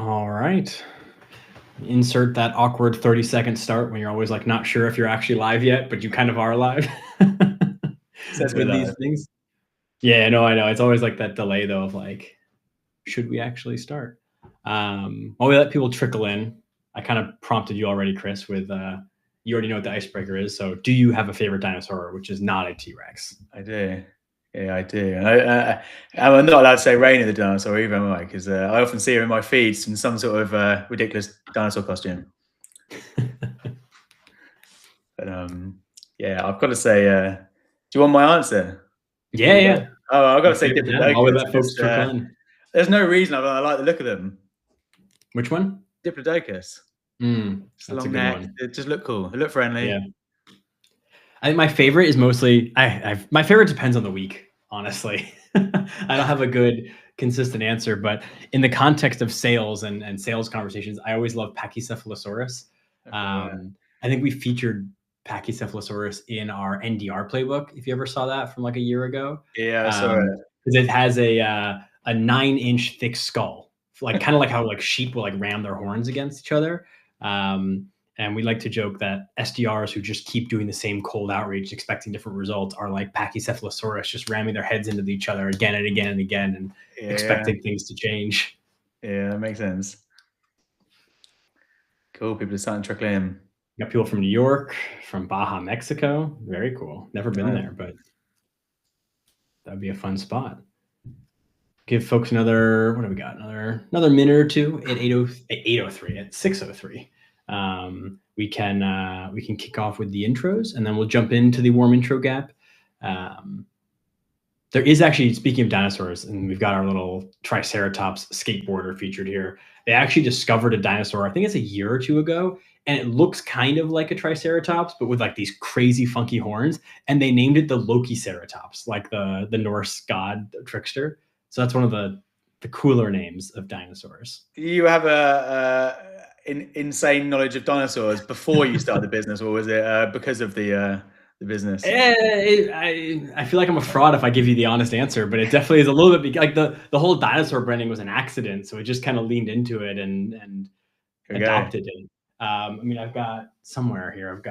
All right. Insert that awkward 30-second start when you're always like not sure if you're actually live yet, but you kind of are live. Says we're With these live. things. Yeah, no, I know. It's always like that delay though of like, should we actually start? While we let people trickle in, I kind of prompted you already, Chris, with you already know what the icebreaker is. So do you have a favorite dinosaur, which is not a T-Rex? I do. Yeah, I do. I'm not allowed to say Rainy the dinosaur either, am I? Because I often see her in my feeds in some sort of ridiculous dinosaur costume. But yeah, I've got to say, do you want my answer? Yeah, yeah. Oh, I've got to Let's say hear it then. While we Diplodocus let folks because trickle in. there's no reason I like the look of them. Which one? Diplodocus. Just a That's a long good neck. one. They just look cool. They look friendly. Yeah. I think my favorite is mostly my favorite depends on the week, honestly. I don't have a good consistent answer, but in the context of sales and sales conversations, I always love Pachycephalosaurus. Okay, yeah. I think we featured Pachycephalosaurus in our NDR playbook. If you ever saw that from like a year ago, Yeah, I saw it. because it has a 9-inch thick skull, like kind of like how like sheep will like ram their horns against each other. And we like to joke that SDRs who just keep doing the same cold outreach, expecting different results, are like Pachycephalosaurus, just ramming their heads into each other again and again and again, and expecting things to change. Yeah, that makes sense. Cool. People are starting to trickle in. Got people from New York, from Baja, Mexico. Very cool. Never been there, but that'd be a fun spot. Give folks another, what do we got? Another minute or two at 8:03, at 6:03. We can kick off with the intros, and then we'll jump into the warm intro gap. There is actually, speaking of dinosaurs, and we've got our little Triceratops skateboarder featured here. They actually discovered a dinosaur, I think it's a year or two ago, and it looks kind of like a Triceratops, but with like these crazy funky horns. And they named it the Lokiceratops, like the Norse god trickster. So that's one of the cooler names of dinosaurs. Do you have an insane knowledge of dinosaurs before you started the business, or was it because of the business? I feel like I'm a fraud if I give you the honest answer, but it definitely is a little bit like the whole dinosaur branding was an accident, so it just kind of leaned into it and adopted it. I mean, I've got somewhere here. I've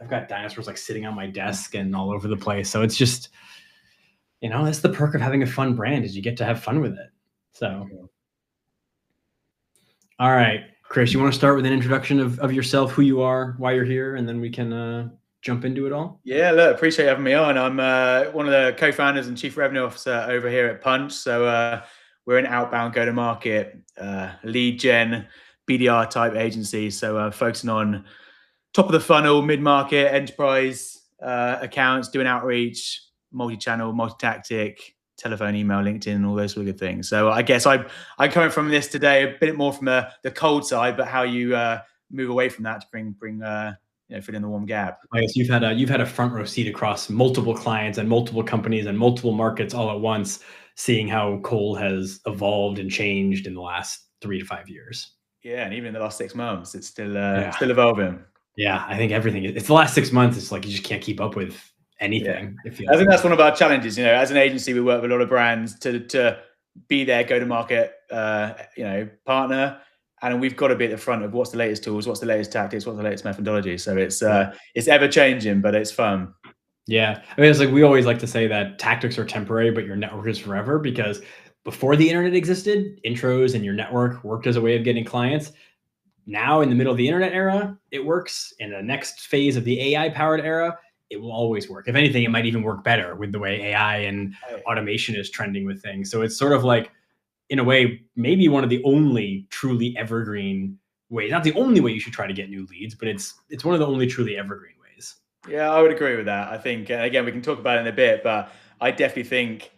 got dinosaurs like sitting on my desk and all over the place. So it's just, that's the perk of having a fun brand, is you get to have fun with it. So, all right, Chris, you want to start with an introduction of yourself, who you are, why you're here, and then we can jump into it all? Yeah, look, appreciate you having me on. I'm one of the co-founders and chief revenue officer over here at Punch. So we're an outbound go-to-market lead gen BDR type agency. So focusing on top of the funnel, mid-market, enterprise accounts, doing outreach, multi-channel, multi-tactic, telephone, email, LinkedIn, all those sort of good things. So I guess I'm coming from this today a bit more from the cold side, but how you move away from that to bring fill in the warm gap. I guess you've had a front row seat across multiple clients and multiple companies and multiple markets all at once, seeing how cold has evolved and changed in the last 3 to 5 years. Yeah, and even in the last 6 months, it's still evolving. Yeah, I think everything. It's the last 6 months. It's like you just can't keep up with anything. Yeah. I think that's one of our challenges. As an agency, we work with a lot of brands to be their go-to-market, partner, and we've got to be at the front of what's the latest tools, what's the latest tactics, what's the latest methodology. So it's ever changing, but it's fun. Yeah, I mean, it's like we always like to say that tactics are temporary, but your network is forever. Because before the internet existed, intros and your network worked as a way of getting clients. Now, in the middle of the internet era, it works. In the next phase of the AI-powered era, it will always work. If anything, it might even work better with the way AI and automation is trending with things. So it's sort of like, in a way, maybe one of the only truly evergreen ways. Not the only way you should try to get new leads, but it's one of the only truly evergreen ways. Yeah, I would agree with that. I think, again, we can talk about it in a bit, but I definitely think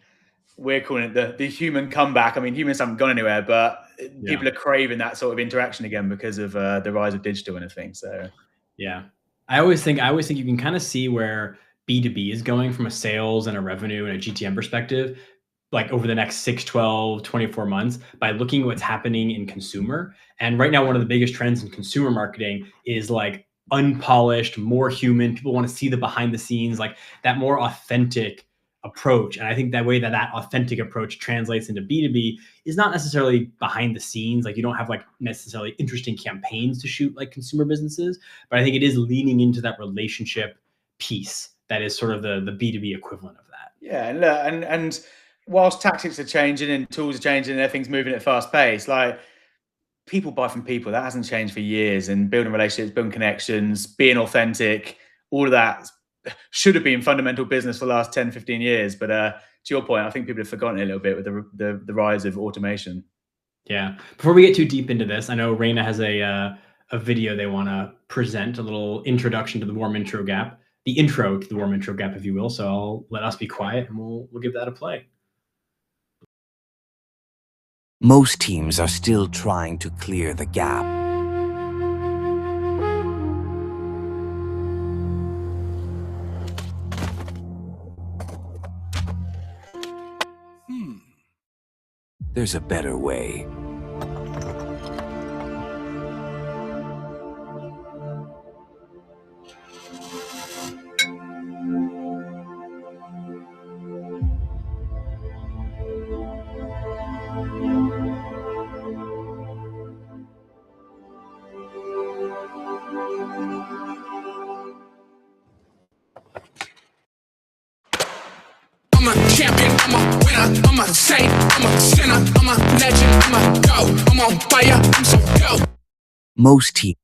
we're calling it the human comeback. I mean, humans haven't gone anywhere, but people are craving that sort of interaction again because of the rise of digital and everything. So, yeah, I always think you can kind of see where B2B is going from a sales and a revenue and a GTM perspective, like over the next 6, 12, 24 months by looking at what's happening in consumer. And right now, one of the biggest trends in consumer marketing is like unpolished, more human. People want to see the behind the scenes, like that more authentic approach. And I think that way that authentic approach translates into B2B is not necessarily behind the scenes. Like you don't have like necessarily interesting campaigns to shoot like consumer businesses, but I think it is leaning into that relationship piece that is sort of the B2B equivalent of that. Yeah, and look, and whilst tactics are changing and tools are changing and everything's moving at a fast pace, like people buy from people. That hasn't changed for years. And building relationships, building connections, being authentic, all of that should have been fundamental business for the last 10, 15 years. But to your point, I think people have forgotten it a little bit with the rise of automation. Yeah. Before we get too deep into this, I know Raina has a video they want to present, a little introduction to the warm intro gap, the intro to the warm intro gap, if you will. So I'll let us be quiet and we'll give that a play. Most teams are still trying to clear the gap. There's a better way. I'm a champion, I'm a winner, I'm a saint, I'm a sinner, I'm a legend, I'm a go, I'm on fire, I'm so dope. Most teams.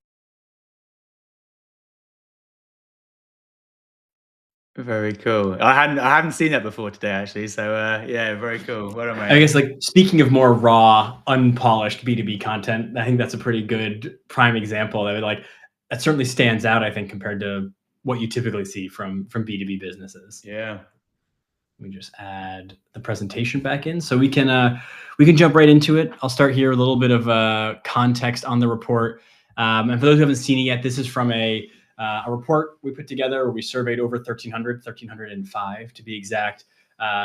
Very cool. I hadn't seen that before today, actually. So yeah, very cool. Well done, mate. I guess like speaking of more raw, unpolished B2B content, I think that's a pretty good prime example that certainly stands out, I think, compared to what you typically see from B2B businesses. Yeah. Let me just add the presentation back in so we can jump right into it. I'll start here, a little bit of context on the report. And for those who haven't seen it yet, this is from a report we put together where we surveyed over 1,305 to be exact,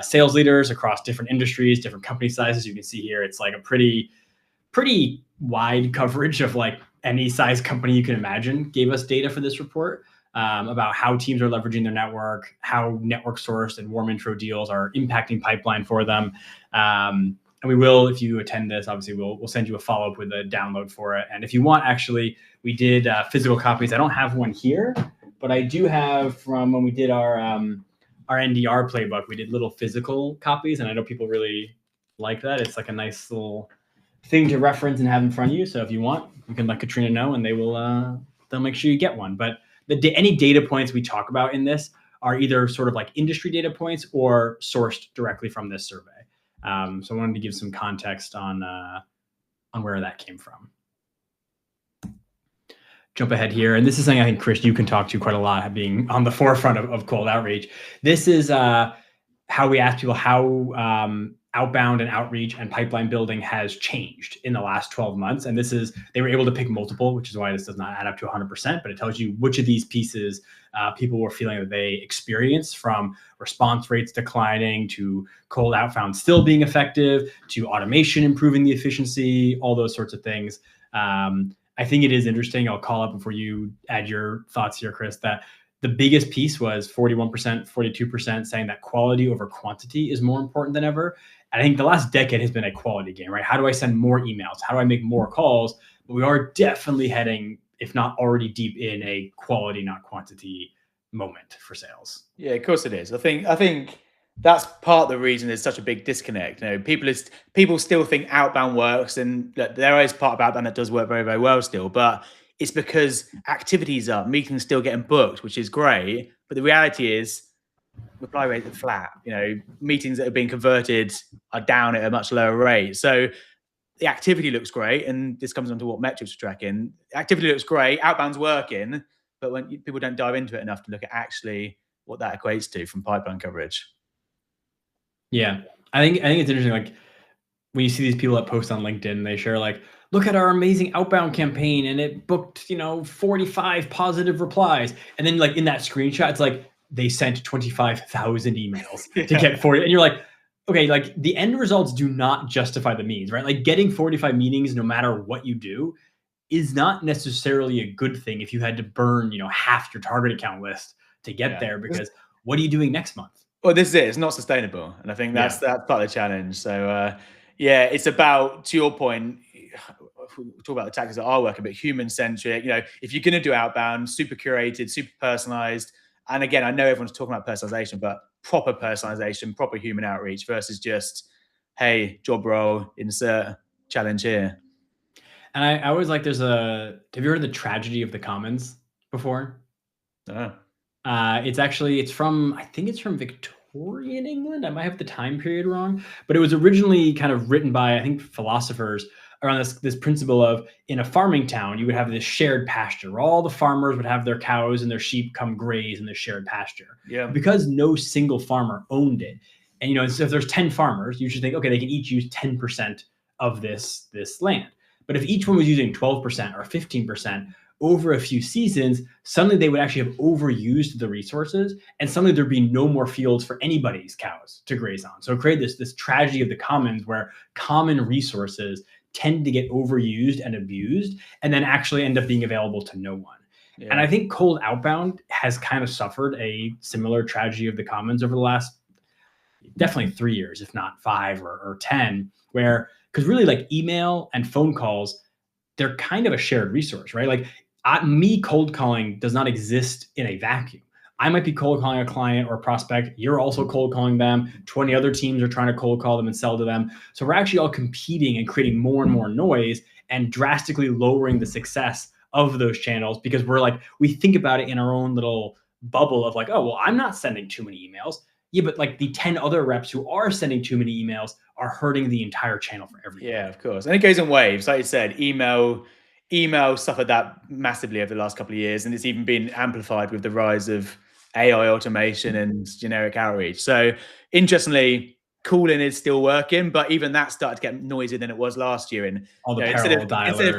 sales leaders across different industries, different company sizes. You can see here, it's like a pretty wide coverage of like any size company you can imagine gave us data for this report. About how teams are leveraging their network, how network sourced and warm intro deals are impacting pipeline for them. And we will, if you attend this, obviously we'll send you a follow-up with a download for it. And if you want, actually, we did physical copies. I don't have one here, but I do have from when we did our NDR playbook, we did little physical copies. And I know people really like that. It's like a nice little thing to reference and have in front of you. So if you want, you can let Katrina know and they'll make sure you get one. But any data points we talk about in this are either sort of like industry data points or sourced directly from this survey. So I wanted to give some context on where that came from. Jump ahead here. And this is something I think, Chris, you can talk to quite a lot, being on the forefront of cold outreach. This is how we ask people how outbound and outreach and pipeline building has changed in the last 12 months. And they were able to pick multiple, which is why this does not add up to 100%, but it tells you which of these pieces people were feeling that they experienced, from response rates declining to cold outbound still being effective to automation improving the efficiency, all those sorts of things. I think it is interesting. I'll call up before you add your thoughts here, Chris, that the biggest piece was 41%, 42% saying that quality over quantity is more important than ever. And I think the last decade has been a quality game, right? How do I send more emails? How do I make more calls? But we are definitely heading, if not already deep in, a quality, not quantity moment for sales. Yeah, of course it is. I think that's part of the reason there's such a big disconnect. You know, people still think outbound works, and there is part of outbound that does work very, very well still, but it's because activities up, meetings still getting booked, which is great. But the reality is reply rates are flat. You know, meetings that have been converted are down at a much lower rate. So the activity looks great. And this comes on to what metrics we're tracking. Activity looks great. Outbound's working. But when people don't dive into it enough to look at actually what that equates to from pipeline coverage. Yeah, I think it's interesting. Like when you see these people that post on LinkedIn, they share like, look at our amazing outbound campaign and it booked, 45 positive replies. And then like in that screenshot, it's like they sent 25,000 emails to get 40. And you're like, okay, like the end results do not justify the means, right? Like getting 45 meetings, no matter what you do, is not necessarily a good thing if you had to burn, half your target account list to get there, because what are you doing next month? Well, this is it. It's not sustainable, and I think that's part of the challenge. So, yeah, it's about, to your point. We talk about the tactics that are working, but human centric. If you're going to do outbound, super curated, super personalized, and again, I know everyone's talking about personalization, but proper personalization, proper human outreach versus just, hey, job role, insert challenge here. And I always like, have you heard of the tragedy of the commons before? It's from, I think it's from Victorian England. I might have the time period wrong, but it was originally kind of written by, I think, philosophers around this principle of, in a farming town, you would have this shared pasture where all the farmers would have their cows and their sheep come graze in this shared pasture. Yeah. Because no single farmer owned it. And, so if there's 10 farmers, you should think, okay, they can each use 10% of this land. But if each one was using 12% or 15%, over a few seasons, suddenly they would actually have overused the resources, and suddenly there'd be no more fields for anybody's cows to graze on. So it created this tragedy of the commons, where common resources tend to get overused and abused, and then actually end up being available to no one. Yeah. And I think cold outbound has kind of suffered a similar tragedy of the commons over the last definitely 3 years, if not 5 or 10, because really, like, email and phone calls, they're kind of a shared resource, right? Like, me cold calling does not exist in a vacuum. I might be cold calling a client or a prospect. You're also cold calling them. 20 other teams are trying to cold call them and sell to them. So we're actually all competing and creating more and more noise and drastically lowering the success of those channels, because we think about it in our own little bubble of like, oh, well, I'm not sending too many emails. Yeah, but like the 10 other reps who are sending too many emails are hurting the entire channel for everyone. Yeah, of course. And it goes in waves. Like you said, email suffered that massively over the last couple of years, and it's even been amplified with the rise of AI automation and generic outreach. So interestingly, calling is still working, but even that started to get noisier than it was last year. And all the instead of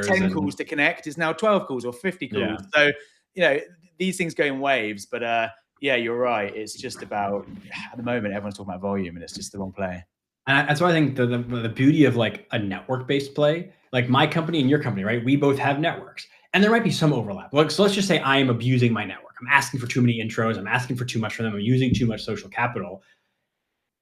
10 calls to connect, it's now 12 calls or 50 calls. Yeah. So, these things go in waves, but yeah, you're right. It's just about, at the moment, everyone's talking about volume, and it's just the wrong play. And that's why I think the beauty of like a network-based play, like my company and your company, right? We both have networks, and there might be some overlap. Like, so let's just say I am abusing my network. I'm asking for too many intros. I'm asking for too much from them. I'm using too much social capital.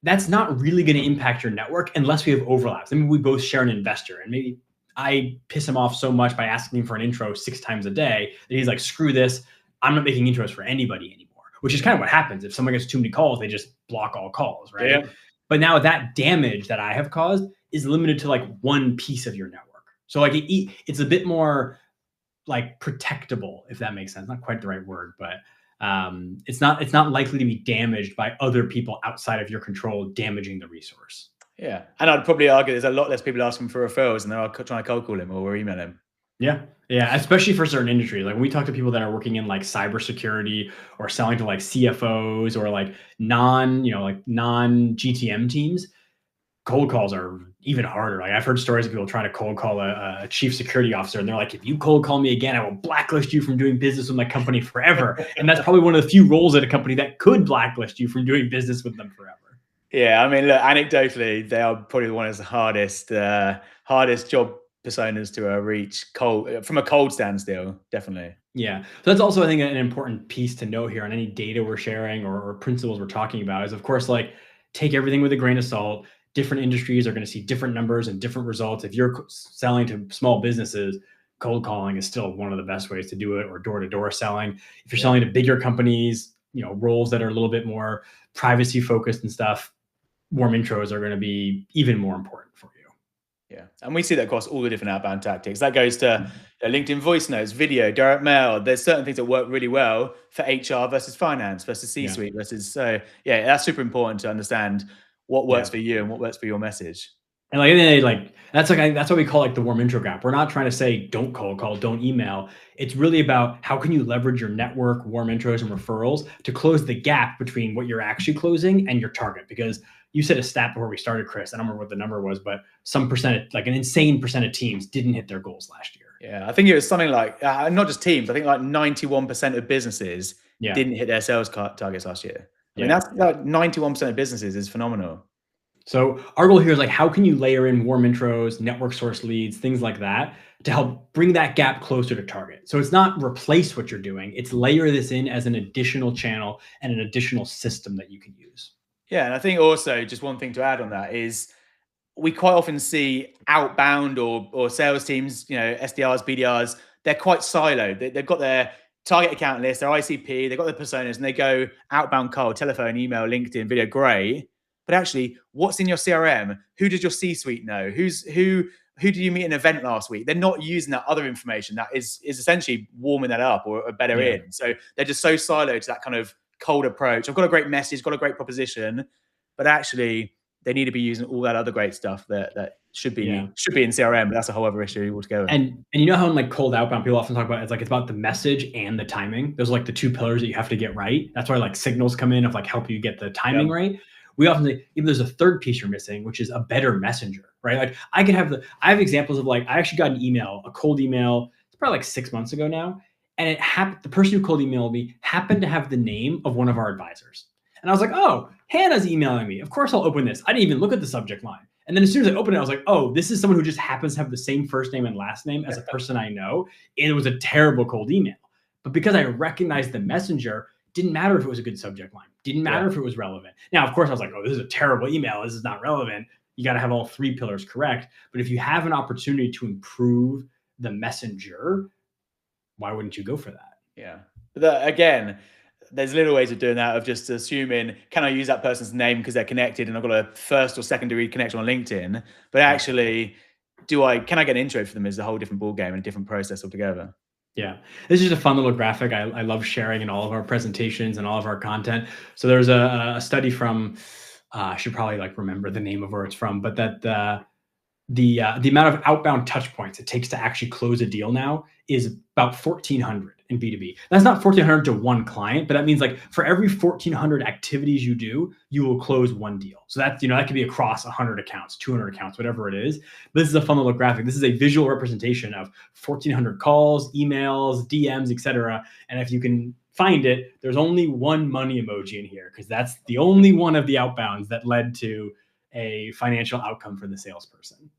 That's not really going to impact your network unless we have overlaps. I mean, we both share an investor, and maybe I piss him off so much by asking him for an intro 6 times a day that he's like, screw this. I'm not making intros for anybody anymore, which is kind of what happens. If someone gets too many calls, they just block all calls, right? Yeah. But now that damage that I have caused is limited to like one piece of your network. So like it's a bit more like protectable, if that makes sense. Not quite the right word, but it's not likely to be damaged by other people outside of your control damaging the resource. Yeah. And I'd probably argue there's a lot less people asking for referrals than there are trying to cold call him or email him. Yeah. Yeah. Especially for certain industries. Like when we talk to people that are working in like cybersecurity or selling to like CFOs or like non-GTM teams, cold calls are even harder. Like I've heard stories of people trying to cold call a chief security officer, and they're like, if you cold call me again, I will blacklist you from doing business with my company forever. And that's probably one of the few roles at a company that could blacklist you from doing business with them forever. Yeah. I mean, look, anecdotally, they are probably one of the hardest job personas to reach from a cold standstill, definitely. Yeah. So that's also, I think, an important piece to note here on any data we're sharing or principles we're talking about is, of course, like take everything with a grain of salt. Different industries are going to see different numbers and different results. If you're selling to small businesses, cold calling is still one of the best ways to do it, or door-to-door selling. If you're selling to bigger companies, roles that are a little bit more privacy focused and stuff, warm intros are going to be even more important for you. Yeah. And we see that across all the different outbound tactics. That goes to LinkedIn voice notes, video, direct mail. There's certain things that work really well for HR versus finance versus C-suite versus. So yeah, that's super important to understand what works for you and what works for your message. And that's why we call it like the warm intro gap. We're not trying to say don't cold call, don't email. It's really about how can you leverage your network, warm intros, and referrals to close the gap between what you're actually closing and your target. Because you said a stat before we started, Chris. I don't remember what the number was, but some percent, like an insane percent of teams didn't hit their goals last year. Yeah, I think it was something like, not just teams, I think like 91% of businesses didn't hit their sales targets last year. I mean, that's like 91% of businesses is phenomenal. So our goal here is like, how can you layer in warm intros, network source leads, things like that to help bring that gap closer to target? So it's not replace what you're doing. It's layer this in as an additional channel and an additional system that you can use. Yeah, and I think also just one thing to add on that is we quite often see outbound or sales teams, SDRs, BDRs, they're quite siloed. They've got their target account list, their ICP, they've got their personas, and they go outbound cold, telephone, email, LinkedIn, video, great. But actually, what's in your CRM? Who does your C-suite know? Who did you meet at an event last week? They're not using that other information that is essentially warming that up or better in. So they're just so siloed to that kind of cold approach. I've got a great message, got a great proposition, but actually they need to be using all that other great stuff that should be in CRM, but that's a whole other issue altogether. And you know how in like cold outbound, people often talk about it's about the message and the timing. Those are like the two pillars that you have to get right. That's why like signals come in of like help you get the timing right. We often say even there's a third piece you're missing, which is a better messenger, right? Like I have examples of like I actually got an email, a cold email. It's probably like 6 months ago now, and it happened. The person who cold emailed me happened to have the name of one of our advisors, and I was like, oh, Hannah's emailing me. Of course I'll open this. I didn't even look at the subject line. And then as soon as I opened it, I was like, oh, this is someone who just happens to have the same first name and last name as a person I know. And it was a terrible cold email. But because I recognized the messenger, didn't matter if it was a good subject line. Didn't matter if it was relevant. Now, of course, I was like, oh, this is a terrible email. This is not relevant. You got to have all three pillars correct. But if you have an opportunity to improve the messenger, why wouldn't you go for that? Yeah. But again, there's little ways of doing that, of just assuming, can I use that person's name because they're connected and I've got a first or secondary connection on LinkedIn? But actually, can I get an intro for them is a whole different ballgame and a different process altogether. Yeah, this is just a fun little graphic I love sharing in all of our presentations and all of our content. So there's a study from, I should probably like remember the name of where it's from, but that the amount of outbound touch points it takes to actually close a deal now is about 1,400 in B2B. That's not 1,400 to one client, but that means like for every 1,400 activities you do, you will close one deal. So that's, that could be across 100 accounts, 200 accounts, whatever it is. But this is a fun little graphic. This is a visual representation of 1,400 calls, emails, DMs, etc. And if you can find it, there's only one money emoji in here because that's the only one of the outbounds that led to a financial outcome for the salesperson.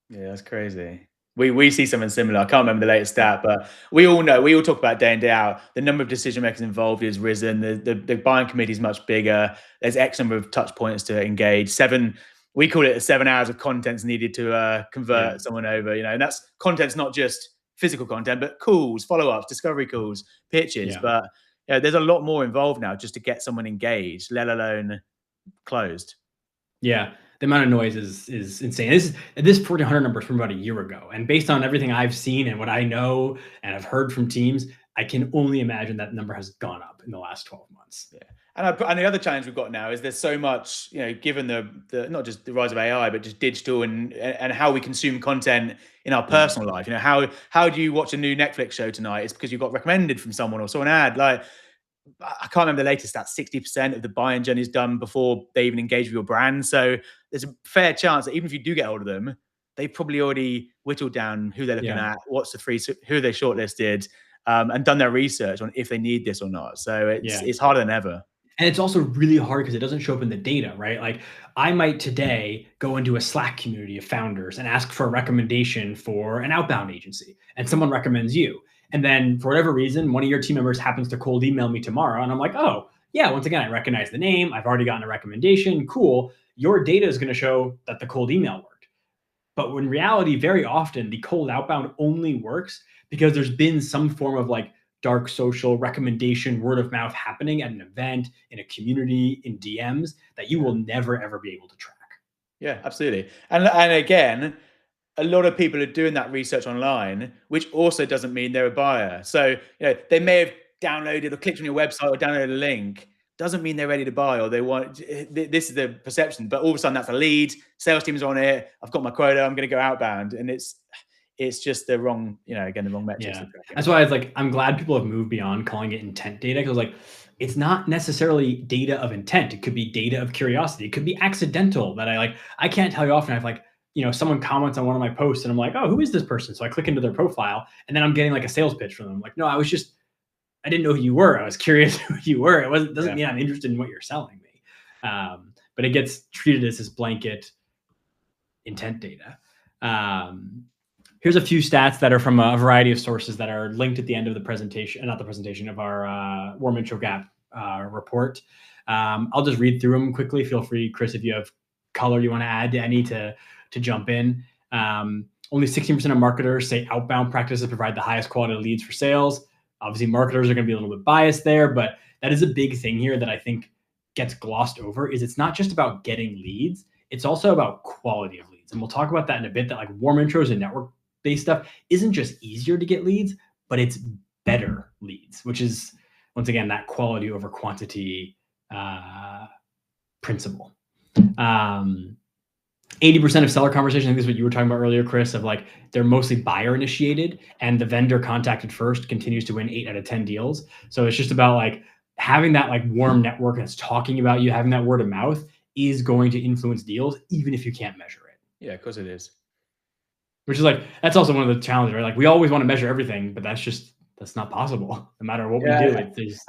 Yeah, that's crazy. We see something similar. I can't remember the latest stat, but we all talk about day in, day out. The number of decision makers involved is risen. The buying committee is much bigger. There's X number of touch points to engage. We call it 7 hours of content's needed to convert someone over, and that's content's not just physical content, but calls, follow-ups, discovery calls, pitches. But there's a lot more involved now just to get someone engaged, let alone closed. Yeah. The amount of noise is insane. This 1,400 number is from about a year ago. And based on everything I've seen and what I know and I've heard from teams, I can only imagine that number has gone up in the last 12 months. Yeah. And the other challenge we've got now is there's so much, given the not just the rise of AI, but just digital and how we consume content in our personal life. How do you watch a new Netflix show tonight? It's because you got recommended from someone or saw an ad. Like, I can't remember the latest stat, 60% of the buying journey is done before they even engage with your brand. So there's a fair chance that even if you do get hold of them, they've probably already whittled down who they're looking at, what's the free, who they shortlisted, and done their research on if they need this or not. So it's harder than ever. And it's also really hard because it doesn't show up in the data, right? Like I might today go into a Slack community of founders and ask for a recommendation for an outbound agency, and someone recommends you. And then for whatever reason, one of your team members happens to cold email me tomorrow. And I'm like, oh, yeah, once again, I recognize the name. I've already gotten a recommendation. Cool. Your data is going to show that the cold email worked. But in reality, very often, the cold outbound only works because there's been some form of like dark social recommendation, word of mouth happening at an event, in a community, in DMs that you will never, ever be able to track. Yeah, absolutely. And again, a lot of people are doing that research online, which also doesn't mean they're a buyer. So, they may have downloaded or clicked on your website or downloaded a link. Doesn't mean they're ready to buy or they want. This is the perception, but all of a sudden that's a lead. Sales team's on it. I've got my quota. I'm going to go outbound, and it's just the wrong, again, the wrong metrics. Yeah. That's why I'm glad people have moved beyond calling it intent data, because it's not necessarily data of intent. It could be data of curiosity. It could be accidental that I can't tell you often. I've someone comments on one of my posts and I'm like, oh, who is this person? So I click into their profile and then I'm getting like a sales pitch from them. I'm like, no, I didn't know who you were. I was curious who you were. It doesn't mean I'm interested in what you're selling me. But it gets treated as this blanket intent data. Here's a few stats that are from a variety of sources that are linked at the end of the presentation, not the presentation, of our Warm Intro Gap report. I'll just read through them quickly. Feel free, Chris, if you have color you want to add to any to jump in. Only 16% of marketers say outbound practices provide the highest quality of leads for sales. Obviously, marketers are going to be a little bit biased there, but that is a big thing here that I think gets glossed over. Is it's not just about getting leads, it's also about quality of leads. And we'll talk about that in a bit, that like warm intros and network-based stuff isn't just easier to get leads, but it's better leads, which is, once again, that quality over quantity principle. 80% of seller conversations, I think this is what you were talking about earlier, Chris, of like they're mostly buyer initiated and the vendor contacted first continues to win 8 out of 10 deals. So it's just about like having that like warm network that's talking about you, having that word of mouth is going to influence deals, even if you can't measure it. Yeah, of course it is. Which is like, that's also one of the challenges, right? Like we always want to measure everything, but that's not possible. No matter what we do,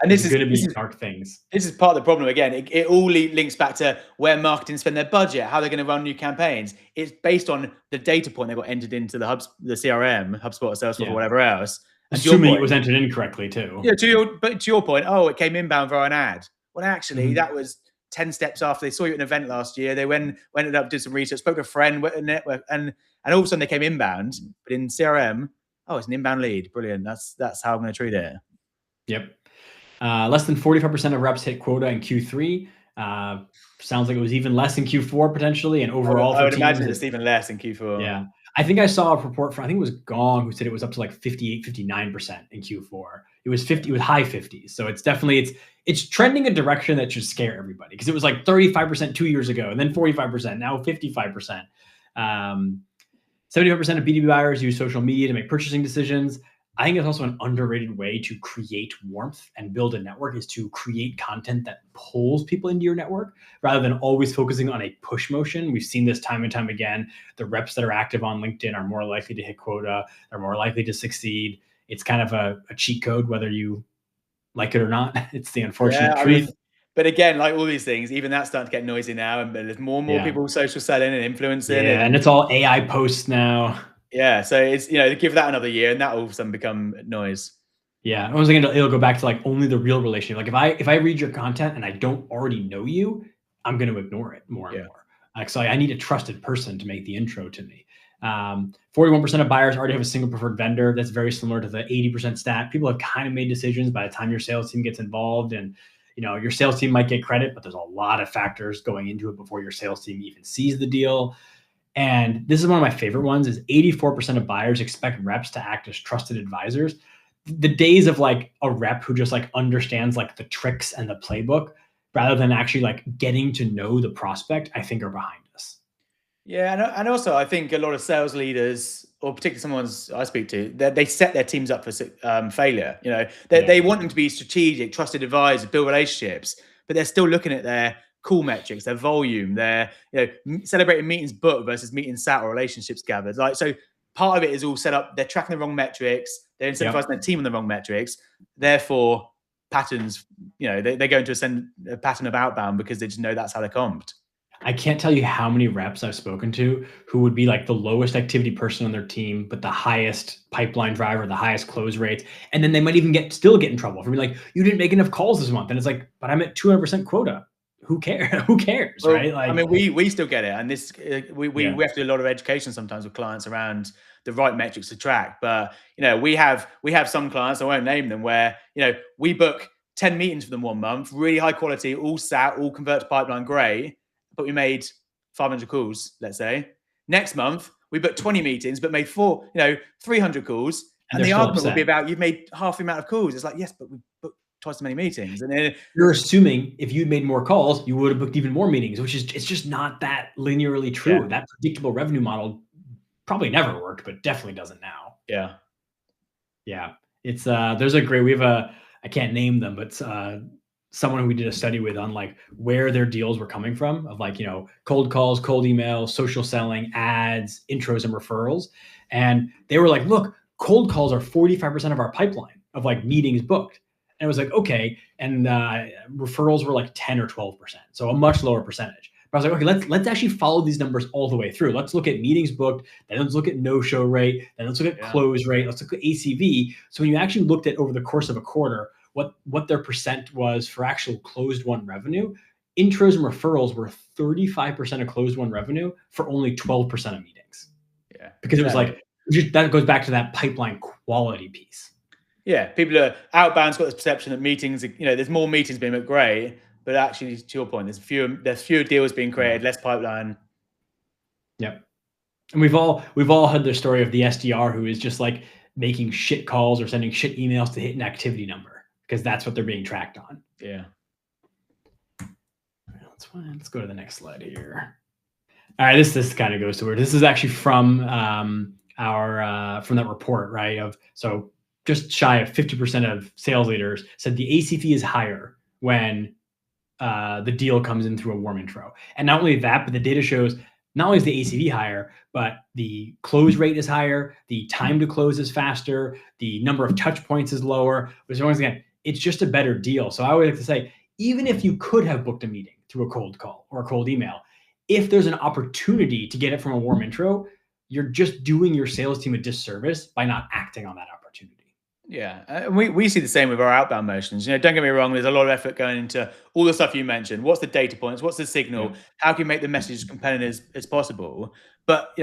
there's going to be dark things. This is part of the problem. Again, it all links back to where marketing spend their budget, how they're going to run new campaigns. It's based on the data point they got entered into the CRM, HubSpot, or Salesforce, or whatever else. Assuming it was entered incorrectly too. Yeah, to your point, it came inbound via an ad. Well, actually, that was 10 steps after they saw you at an event last year. They ended up, did some research, spoke to a friend, went to a network, and all of a sudden they came inbound. But in CRM, it's an inbound lead. Brilliant. That's how I'm going to treat it. Yep. Less than 45% of reps hit quota in Q3. Sounds like it was even less in Q4 potentially. And overall, I would imagine it's even less in Q4. Yeah. I think I saw a report from, I think it was Gong, who said it was up to like 58, 59% in Q4. It was high 50s. So it's definitely, it's trending a direction that should scare everybody, because it was like 35% 2 years ago and then 45%, now 55%. 75% of B2B buyers use social media to make purchasing decisions. I think it's also an underrated way to create warmth and build a network, is to create content that pulls people into your network rather than always focusing on a push motion. We've seen this time and time again. The reps that are active on LinkedIn are more likely to hit quota. They're more likely to succeed. It's kind of a cheat code, whether you like it or not. It's the unfortunate truth. But again, like all these things, even that's starting to get noisy now, and there's more and more people social selling and influencing. Yeah, and it's all AI posts now. Yeah, so it's, give that another year, and that will all of a sudden become noise. Yeah, I was thinking it'll go back to like only the real relationship. Like if I read your content and I don't already know you, I'm going to ignore it more and more. Like, so I need a trusted person to make the intro to me. 41% of buyers already have a single preferred vendor. That's very similar to the 80% stat. People have kind of made decisions by the time your sales team gets involved, and your sales team might get credit, but there's a lot of factors going into it before your sales team even sees the deal. And this is one of my favorite ones, is 84% of buyers expect reps to act as trusted advisors. The days of like a rep who just like understands like the tricks and the playbook rather than actually like getting to know the prospect, I think are behind us. Yeah, and also I think a lot of sales leaders, or particularly someone I speak to, they set their teams up for failure. They want them to be strategic, trusted advisors, build relationships, but they're still looking at their call metrics, their volume, their celebrating meetings booked versus meetings sat or relationships gathered. Like, so part of it is all set up. They're tracking the wrong metrics. They're incentivizing their team on the wrong metrics. Therefore, patterns. They go into a pattern of outbound because they just know that's how they're comped. I can't tell you how many reps I've spoken to who would be like the lowest activity person on their team, but the highest pipeline driver, the highest close rates. And then they might even still get in trouble for being like, you didn't make enough calls this month. And it's like, but I'm at 200% quota. Who cares? Who cares, right? Like, I mean, we still get it. And this, we have to do a lot of education sometimes with clients around the right metrics to track. But, we have some clients, I won't name them, where, we book 10 meetings for them 1 month, really high quality, all sat, all convert to pipeline, great. But we made 500 calls, let's say. Next month, we booked 20 meetings, but made 300 calls. And the argument would be about, you've made half the amount of calls. It's like, yes, but we booked twice as many meetings. And then you're assuming if you'd made more calls, you would have booked even more meetings, which is, it's just not that linearly true. Yeah. That predictable revenue model probably never worked, but definitely doesn't now. Yeah. Yeah. It's, we have I can't name them, but someone who we did a study with on like where their deals were coming from, of like, cold calls, cold emails, social selling, ads, intros, and referrals. And they were like, look, cold calls are 45% of our pipeline of like meetings booked. And it was like, okay. And referrals were like 10 or 12%. So a much lower percentage. But I was like, okay, let's actually follow these numbers all the way through. Let's look at meetings booked, then let's look at no-show rate, then let's look at close rate, let's look at ACV. So when you actually looked at over the course of a quarter, what their percent was for actual closed won revenue. Intros and referrals were 35% of closed won revenue for only 12% of meetings. Yeah, because it was like that goes back to that pipeline quality piece. Yeah, people are outbound's got this perception that meetings, there's more meetings being made great, but actually, to your point, there's fewer deals being created, less pipeline. Yep. And we've all heard the story of the SDR who is just like making shit calls or sending shit emails to hit an activity number because that's what they're being tracked on. Yeah. Let's go to the next slide here. All right, this kind of goes to where this is actually from from that report, right? So just shy of 50% of sales leaders said the ACV is higher when the deal comes in through a warm intro. And not only that, but the data shows not only is the ACV higher, but the close rate is higher, the time to close is faster, the number of touch points is lower. But once again, it's just a better deal. So I would like to say, even if you could have booked a meeting through a cold call or a cold email, if there's an opportunity to get it from a warm intro, you're just doing your sales team a disservice by not acting on that opportunity. Yeah, we see the same with our outbound motions. Don't get me wrong, there's a lot of effort going into all the stuff you mentioned. What's the data points? What's the signal? Yeah. How can you make the message as compelling as possible? But,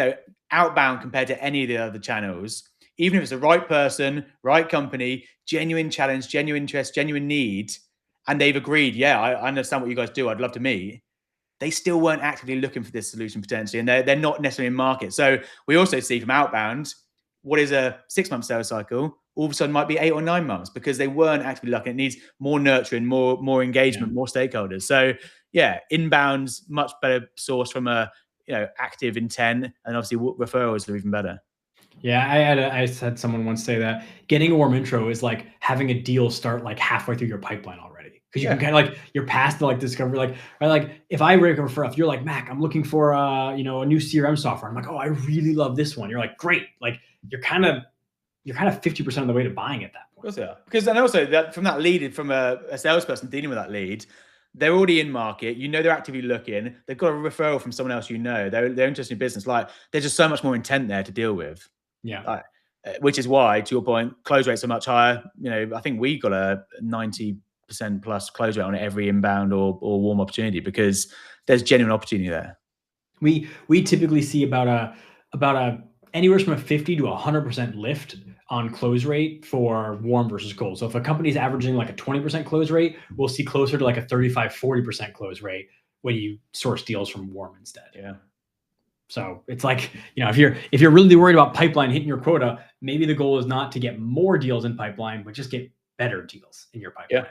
outbound compared to any of the other channels, even if it's the right person, right company, genuine challenge, genuine interest, genuine need, and they've agreed, yeah, I understand what you guys do, I'd love to meet, they still weren't actively looking for this solution potentially, and they're not necessarily in market. So we also see from outbound, what is a 6-month sales cycle all of a sudden might be 8 or 9 months because they weren't actively looking. It needs more nurturing, more engagement, more stakeholders. So yeah, inbound's much better source from a active intent, and obviously referrals are even better. Yeah, I had someone once say that getting a warm intro is like having a deal start like halfway through your pipeline already. Because you can kind of like, you're past the like discovery, like, right, like if I refer, if you're like, Mac, I'm looking for a new CRM software. I'm like, oh, I really love this one. You're like, great. Like you're kind of 50% of the way to buying at that point. Of course, yeah. Because then also that from that lead, from a salesperson dealing with that lead, they're already in market. They're actively looking. They've got a referral from someone else. They're interested in business. Like there's just so much more intent there to deal with. Yeah. Which is why, to your point, close rates are much higher. I think we got a 90% plus close rate on every inbound or warm opportunity because there's genuine opportunity there. We typically see about a anywhere from a 50 to 100% lift on close rate for warm versus cold. So if a company's averaging like a 20% close rate, we'll see closer to like a 35-40% close rate when you source deals from warm instead. Yeah. So it's like, if you're really worried about pipeline hitting your quota, maybe the goal is not to get more deals in pipeline, but just get better deals in your pipeline. Yeah.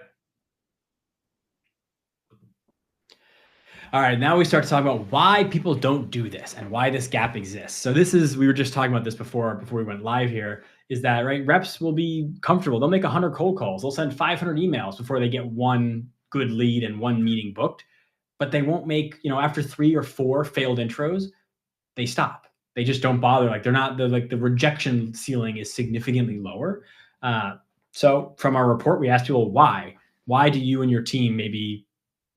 All right, now we start to talk about why people don't do this and why this gap exists. So we were just talking about this before we went live here, is that, right, reps will be comfortable. They'll make 100 cold calls. They'll send 500 emails before they get one good lead and one meeting booked, but they won't make, after 3 or 4 failed intros, they stop. They just don't bother. Like the rejection ceiling is significantly lower. So from our report, we asked people why do you and your team maybe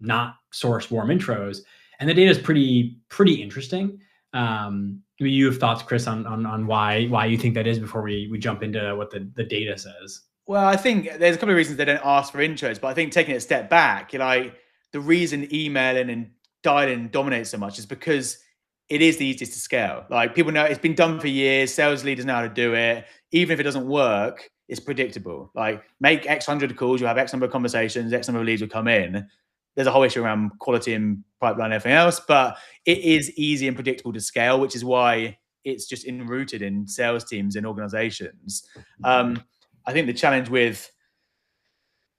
not source warm intros? And the data is pretty interesting. You have thoughts, Chris, on why you think that is before we jump into what the data says? Well, I think there's a couple of reasons they don't ask for intros, but I think taking it a step back, the reason emailing and dialing dominates so much is because it is the easiest to scale. Like people know it's been done for years. Sales leaders know how to do it. Even if it doesn't work, it's predictable. Like make X hundred calls, you'll have X number of conversations, X number of leads will come in. There's a whole issue around quality and pipeline and everything else, but it is easy and predictable to scale, which is why it's just enrooted in sales teams and organizations. I think the challenge with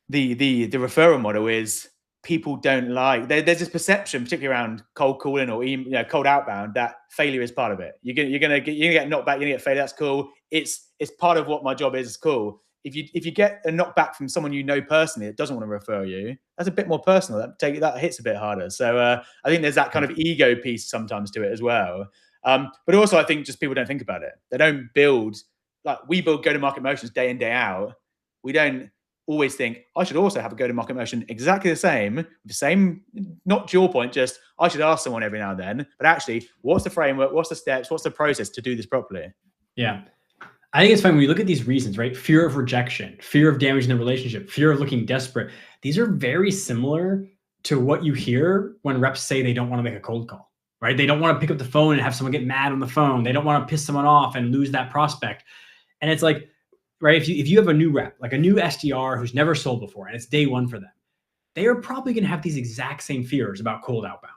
the referral model is people don't like. There's this perception, particularly around cold calling or cold outbound, that failure is part of it. You're gonna get knocked back. You're gonna get failure. That's cool. It's part of what my job is. It's cool. If you get a knockback from someone you know personally that doesn't want to refer you, that's a bit more personal. That hits a bit harder. So I think there's that kind of ego piece sometimes to it as well. But also I think just people don't think about it. They don't build, like we build go-to-market motions day in, day out. We don't always think I should also have a go-to-market motion exactly the same, not to your point, just I should ask someone every now and then, but actually what's the framework, what's the steps, what's the process to do this properly? Yeah. I think it's fine when you look at these reasons, right? Fear of rejection, fear of damaging the relationship, fear of looking desperate. These are very similar to what you hear when reps say they don't want to make a cold call, right? They don't want to pick up the phone and have someone get mad on the phone. They don't want to piss someone off and lose that prospect. And it's like, right, if you have a new rep, like a new SDR who's never sold before, and it's day one for them, they are probably going to have these exact same fears about cold outbound.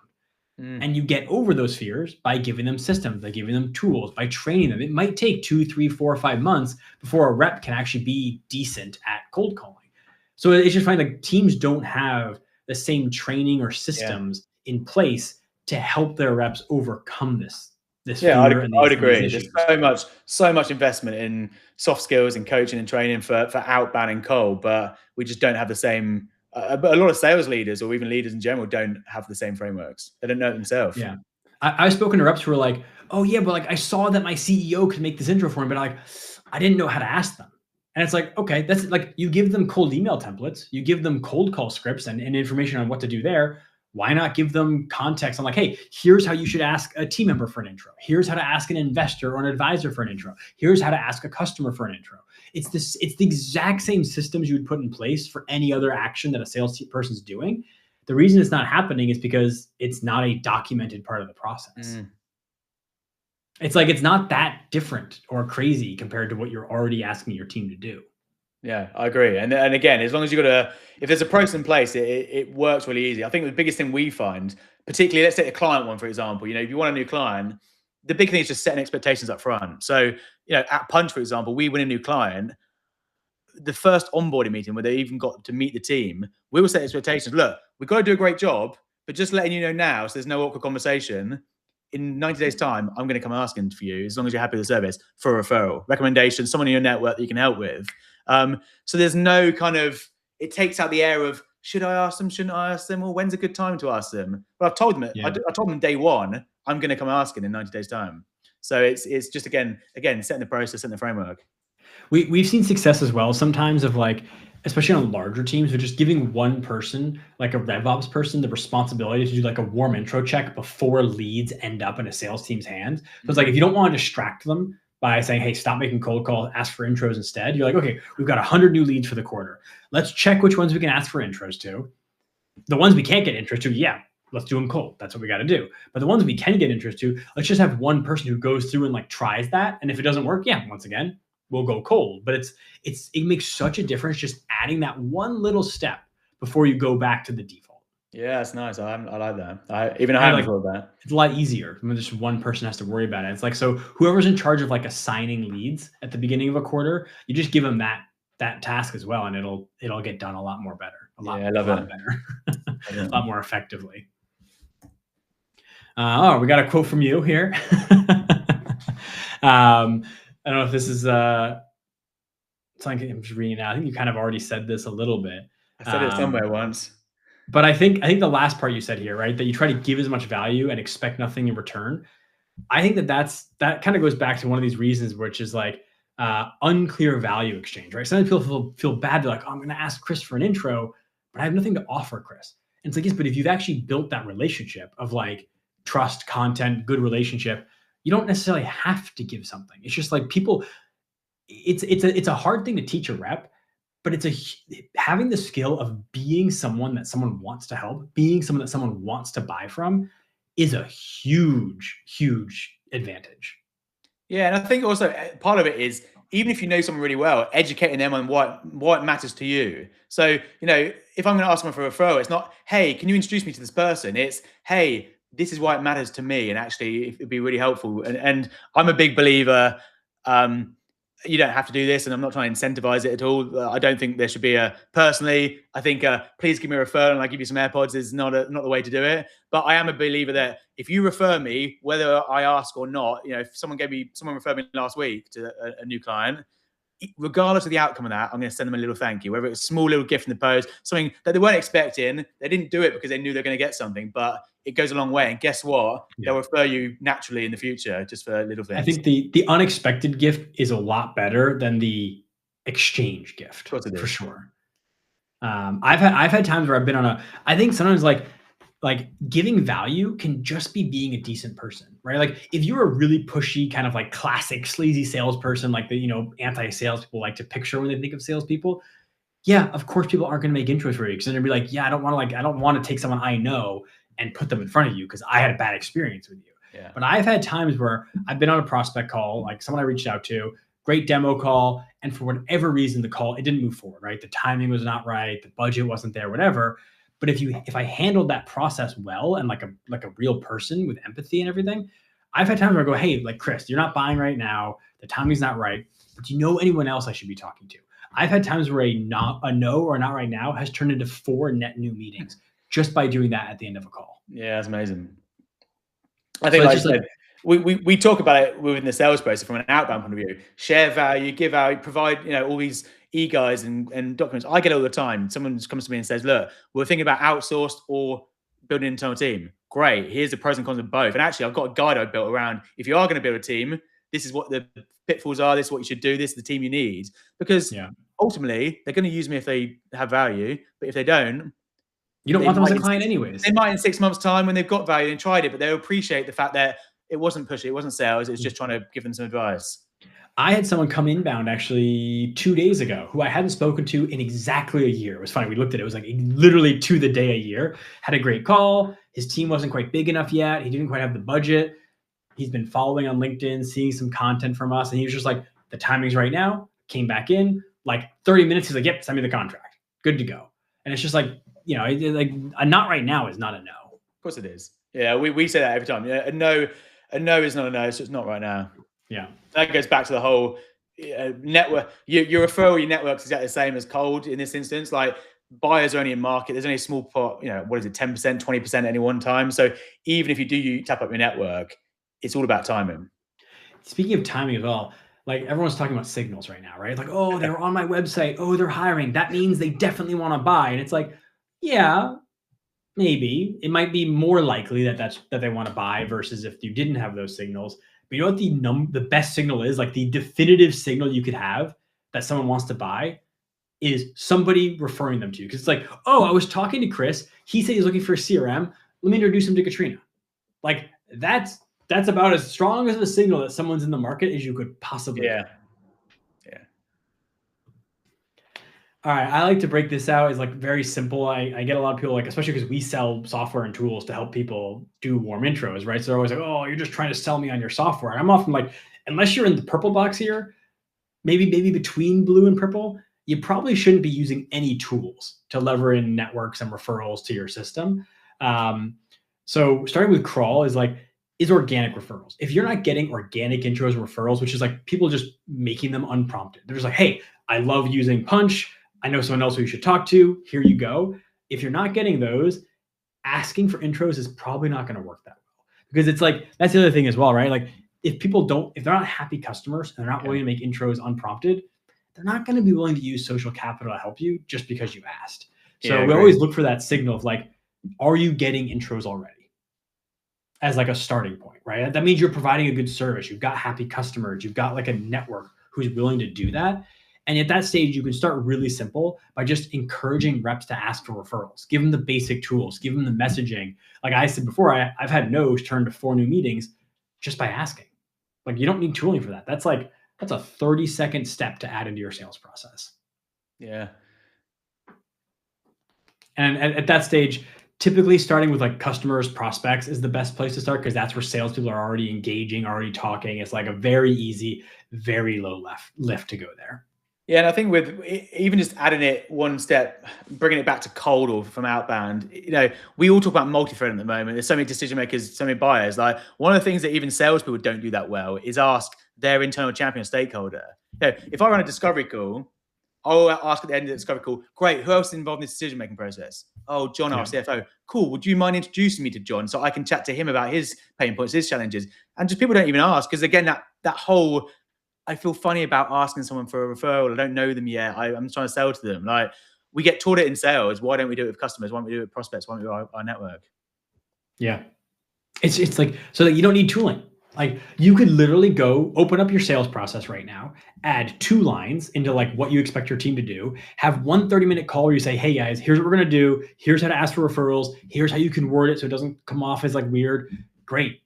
And you get over those fears by giving them systems, by giving them tools, by training them. It might take 2, 3, 4, 5 months before a rep can actually be decent at cold calling. So it's just fine. Like teams don't have the same training or systems in place to help their reps overcome this fear. I would agree. There's so much investment in soft skills and coaching and training for outbound and cold, but we just don't have the same. But a lot of sales leaders or even leaders in general don't have the same frameworks. They don't know it themselves. Yeah. I've spoken to reps who are like, oh yeah, but like I saw that my CEO could make this intro for me, but like I didn't know how to ask them. And it's like, okay, that's like you give them cold email templates, you give them cold call scripts and information on what to do there. Why not give them context on like, hey, here's how you should ask a team member for an intro. Here's how to ask an investor or an advisor for an intro. Here's how to ask a customer for an intro. It's the exact same systems you would put in place for any other action that a sales person's doing. The reason it's not happening is because it's not a documented part of the process. It's like, it's not that different or crazy compared to what you're already asking your team to do. Yeah, I agree. And again, as long as if there's a process in place, it works really easy. I think the biggest thing we find, particularly, let's take the client one, for example, if you want a new client, the big thing is just setting expectations up front. So, at Punch, for example, we win a new client, the first onboarding meeting where they even got to meet the team, we will set expectations. Look, we've got to do a great job, but just letting you know now, so there's no awkward conversation. In 90 days time, I'm going to come asking for you, as long as you're happy with the service, for a referral, recommendation, someone in your network that you can help with. So there's no kind of, it takes out the air of, should I ask them? Shouldn't I ask them? Or when's a good time to ask them? But I've told them, I told them day one, I'm going to come asking in 90 days time. So it's just, again, setting the process, setting the framework. We've seen success as well sometimes of like, especially on larger teams, of just giving one person, like a RevOps person, the responsibility to do like a warm intro check before leads end up in a sales team's hands. So it's like, if you don't want to distract them by saying, hey, stop making cold calls, ask for intros instead. You're like, okay, we've got 100 new leads for the quarter. Let's check which ones we can ask for intros to. The ones we can't get intros to, let's do them cold. That's what we got to do. But the ones we can get intros to, let's just have one person who goes through and like tries that. And if it doesn't work, once again, we'll go cold. But it makes such a difference just adding that one little step before you go back to the default. Yeah, that's nice. I like that. I haven't thought of that. It's a lot easier when just one person has to worry about it. It's like, so whoever's in charge of like assigning leads at the beginning of a quarter, you just give them that task as well, and it'll get done a lot more better. A lot better. A lot more effectively. We got a quote from you here. I don't know if this is something I'm just reading now. I think you kind of already said this a little bit. I said it somewhere once. But I think the last part you said here, right, that you try to give as much value and expect nothing in return. I think that kind of goes back to one of these reasons, which is like unclear value exchange, right? Sometimes people feel bad. They're like, oh, I'm going to ask Chris for an intro, but I have nothing to offer Chris. And it's like, yes, but if you've actually built that relationship of like trust, content, good relationship, you don't necessarily have to give something. It's just like people, it's a hard thing to teach a rep, but having the skill of being someone that someone wants to help, being someone that someone wants to buy from is a huge, huge advantage. Yeah. And I think also part of it is, even if you know someone really well, educating them on what matters to you. So, if I'm going to ask someone for a referral, it's not, hey, can you introduce me to this person? It's, hey, this is why it matters to me. And actually it'd be really helpful. And I'm a big believer, you don't have to do this, and I'm not trying to incentivize it at all. I don't think there should be personally, I think, please give me a referral and I'll give you some AirPods is not the way to do it. But I am a believer that if you refer me, whether I ask or not, if someone referred me last week to a new client, regardless of the outcome of that, I'm going to send them a little thank you, whether it's a small little gift in the post, something that they weren't expecting. They didn't do it because they knew they're going to get something, but it goes a long way. And guess what? They'll refer you naturally in the future just for little things. I think the unexpected gift is a lot better than the exchange gift, for sure. I've had times where I've been on I think sometimes like like giving value can just be being a decent person, right? Like if you're a really pushy kind of like classic sleazy salesperson, like the, anti-sales people like to picture when they think of salespeople, yeah, of course people aren't going to make intros for you because they're going to be like, yeah, I don't want to take someone I know and put them in front of you because I had a bad experience with you. Yeah. But I've had times where I've been on a prospect call, like someone I reached out to, great demo call, and for whatever reason, the call, it didn't move forward, right? The timing was not right, the budget wasn't there, whatever. But if I handled that process well and like a real person with empathy and everything, I've had times where I go, hey, like Chris, you're not buying right now, the timing's not right. But do you know anyone else I should be talking to? I've had times where a no or not right now has turned into 4 net new meetings just by doing that at the end of a call. Yeah, that's amazing. I think, like I said, we talk about it within the sales process from an outbound point of view. Share value, give value, provide all these e-guides and documents. I get it all the time. Someone comes to me and says, "Look, we're thinking about outsourced or building an internal team." Great. Here's the pros and cons of both. And actually, I've got a guide I built around if you are going to build a team, this is what the pitfalls are. This is what you should do. This is the team you need. Because ultimately, they're going to use me if they have value. But if they don't, you don't want them as a client anyways. They might in 6 months' time when they've got value and tried it, but they'll appreciate the fact that it wasn't pushy, it wasn't sales, it was just trying to give them some advice. I had someone come inbound actually 2 days ago who I hadn't spoken to in exactly a year. It was funny. We looked at it. It was like literally to the day a year. Had a great call. His team wasn't quite big enough yet. He didn't quite have the budget. He's been following on LinkedIn, seeing some content from us. And he was just like, the timing's right now. Came back in like 30 minutes. He's like, yep, send me the contract. Good to go. And it's just like, like a not right now is not a no. Of course it is. Yeah, we say that every time. A no is not a no, so it's not right now. Yeah. That goes back to the whole network. Your referral, your network's exactly the same as cold in this instance. Like buyers are only in market. There's only a small pot, what is it, 10%, 20% at any one time. So even if you tap up your network, it's all about timing. Speaking of timing as well, like everyone's talking about signals right now, right? Like, oh, they're on my website. Oh, they're hiring. That means they definitely want to buy. And it's like, yeah, maybe it might be more likely that they want to buy versus if you didn't have those signals. But you know what the best signal is? Like the definitive signal you could have that someone wants to buy is somebody referring them to you. Because it's like, oh, I was talking to Chris. He said he's looking for a CRM. Let me introduce him to Katrina. Like that's about as strong as a signal that someone's in the market as you could possibly. Yeah. All right, I like to break this out. It's like very simple. I get a lot of people like, especially because we sell software and tools to help people do warm intros, right? So they're always like, oh, you're just trying to sell me on your software. And I'm often like, unless you're in the purple box here, maybe between blue and purple, you probably shouldn't be using any tools to lever in networks and referrals to your system. So starting with crawl is organic referrals. If you're not getting organic intros and referrals, which is like people just making them unprompted, they're just like, hey, I love using Punch. I know someone else who you should talk to. Here you go. If you're not getting those, asking for intros is probably not going to work that well because it's like, that's the other thing as well, right? Like if they're not happy customers and they're not willing to make intros unprompted, they're not going to be willing to use social capital to help you just because you asked. So we always look for that signal of like, are you getting intros already? As like a starting point, right? That means you're providing a good service. You've got happy customers. You've got like a network who's willing to do that. And at that stage, you can start really simple by just encouraging reps to ask for referrals. Give them the basic tools. Give them the messaging. Like I said before, I've had no's turn to 4 new meetings just by asking. Like you don't need tooling for that. That's a 30-second step to add into your sales process. Yeah. And at that stage, typically starting with like customers, prospects is the best place to start because that's where salespeople are already engaging, already talking. It's like a very easy, very low lift to go there. Yeah, and I think with even just adding it one step, bringing it back to cold or from outbound, we all talk about multi-threading at the moment. There's so many decision makers, so many buyers. Like one of the things that even salespeople don't do that well is ask their internal champion stakeholder. If I run a discovery call, I'll ask at the end of the discovery call, great, who else is involved in this decision-making process? Oh, John, our CFO. Cool, would you mind introducing me to John so I can chat to him about his pain points, his challenges? And just people don't even ask because, again, that whole, I feel funny about asking someone for a referral. I don't know them yet. I'm trying to sell to them. Like, we get taught it in sales. Why don't we do it with customers? Why don't we do it with prospects? Why don't we do it with our network? Yeah. It's like, so that you don't need tooling. Like you could literally go open up your sales process right now, add 2 lines into like what you expect your team to do, have one 30-minute call where you say, hey guys, here's what we're going to do. Here's how to ask for referrals. Here's how you can word it so it doesn't come off as like weird. Great.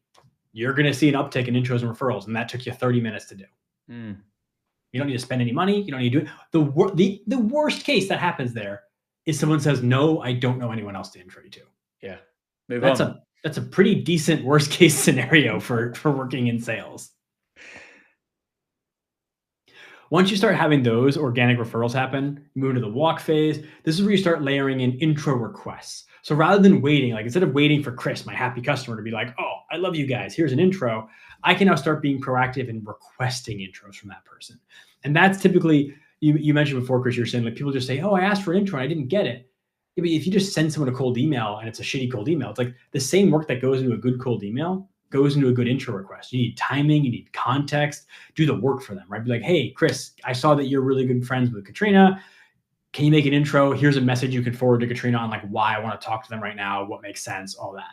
You're going to see an uptick in intros and referrals. And that took you 30 minutes to do. You don't need to spend any money. You don't need to do it. The worst case that happens there is someone says, no, I don't know anyone else to intro you to. Yeah. Move on. That's a pretty decent worst case scenario for working in sales. Once you start having those organic referrals happen, you move into the walk phase. This is where you start layering in intro requests. So rather than waiting, like instead of waiting for Chris, my happy customer, to be like, oh, I love you guys, here's an intro, I can now start being proactive and requesting intros from that person. And that's typically, you mentioned before, Chris, you're saying like people just say, oh, I asked for an intro and I didn't get it. I mean, if you just send someone a cold email and it's a shitty cold email, it's like the same work that goes into a good cold email goes into a good intro request. You need timing, you need context, do the work for them, right? Be like, hey, Chris, I saw that you're really good friends with Katrina. Can you make an intro? Here's a message you can forward to Katrina on like why I want to talk to them right now, what makes sense, all that.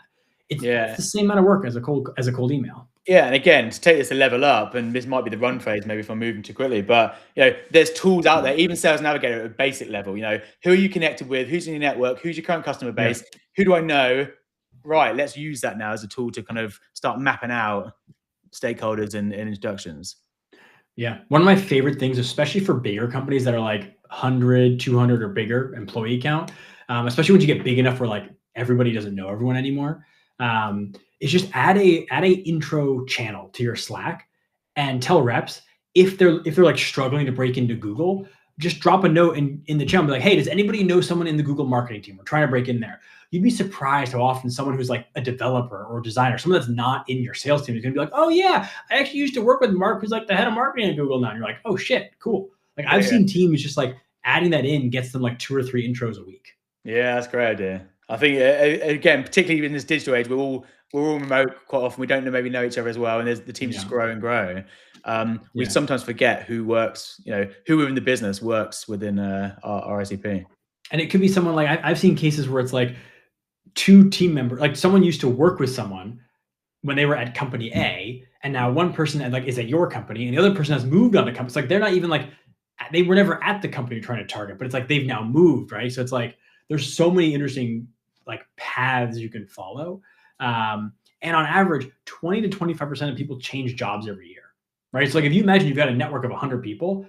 It's the same amount of work as a cold email. Yeah, and again, to take this a level up, and this might be the run phase, maybe if I'm moving too quickly, but there's tools out there, even Sales Navigator at a basic level. Who are you connected with? Who's in your network? Who's your current customer base? Yeah. Who do I know? Right, let's use that now as a tool to kind of start mapping out stakeholders and introductions. Yeah, one of my favorite things, especially for bigger companies that are like 100, 200 or bigger employee count, especially when you get big enough where like everybody doesn't know everyone anymore. Is just add a intro channel to your Slack and tell reps if they're like struggling to break into Google, just drop a note in the channel, be like, hey, does anybody know someone in the Google marketing team? We're trying to break in there. You'd be surprised how often someone who's like a developer or designer, someone that's not in your sales team is going to be like, oh yeah, I actually used to work with Mark, who's like the head of marketing at Google now. And you're like, oh shit, cool. Like I've seen teams just like adding that in gets them like 2 or 3 intros a week. Yeah, that's a great idea. I think again, particularly in this digital age, we're all remote quite often. We don't maybe know each other as well, and the teams just grow and grow. We sometimes forget who works, who within the business works within our ICP. And it could be someone like I've seen cases where it's like 2 team members, like someone used to work with someone when they were at company A, and now one person is at your company, and the other person has moved on to company. It's like they're not even like they were never at the company you're trying to target, but it's like they've now moved, right? So it's like there's so many interesting like paths you can follow. And on average, 20 to 25% of people change jobs every year, right? So like if you imagine you've got a network of 100 people,